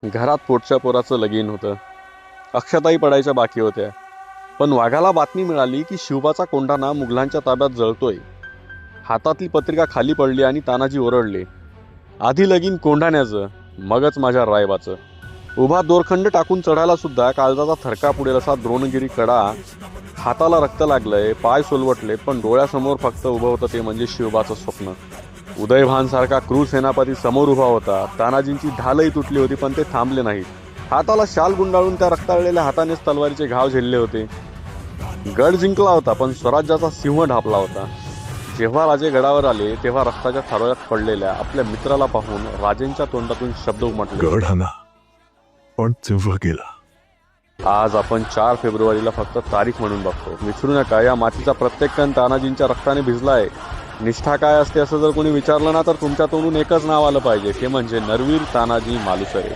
घरात पोटच्या पोराचं लगीन होतं. अक्षताही पडायच्या बाकी होत्या. पण वाघाला बातमी मिळाली की शिवबाचा कोंढाणा मुघलांच्या ताब्यात जळतोय. हातातली पत्रिका खाली पडली आणि तानाजी ओरडले, आधी लगीन कोंढाण्याचं, मगच माझ्या रायबाचं. उभा दोरखंड टाकून चढायला सुद्धा काळजाचा थरका पुढेल असा द्रोणगिरी कडा. हाताला रक्त लागलंय, पाय सोलवटले, पण डोळ्यासमोर फक्त उभं होतं ते म्हणजे शिवबाचं स्वप्न. उदयभानसारखा क्रूर सेनापती समोर उभा होता. तानाजींची ढालही तुटली होती, पण ते थांबले नाहीत. हाताला शाल गुंडाळून त्या रक्ताळलेल्या हातानेच तलवारीचे घाव झेलले होते. गड जिंकला होता, पण स्वराज्याचा सिंह ढापला होता. जेव्हा राजे गडावर आले तेव्हा रक्ताच्या थारोळ्यात पडलेल्या आपल्या मित्राला पाहून राजेंच्या तोंडातून शब्द उमटले, गड हा ना, पण सिंह गेला. आज आपण 4 फेब्रुवारीला फक्त तारीख म्हणून बघतो. विसरू नका, या मातीचा प्रत्येक कण तानाजींच्या रक्ताने भिजलाय. निष्ठा काय असते असं जर कोणी विचारलं ना, तर तुमच्या तोंडून एकच नाव आलं पाहिजे, ते म्हणजे नरवीर तानाजी मालुसरे.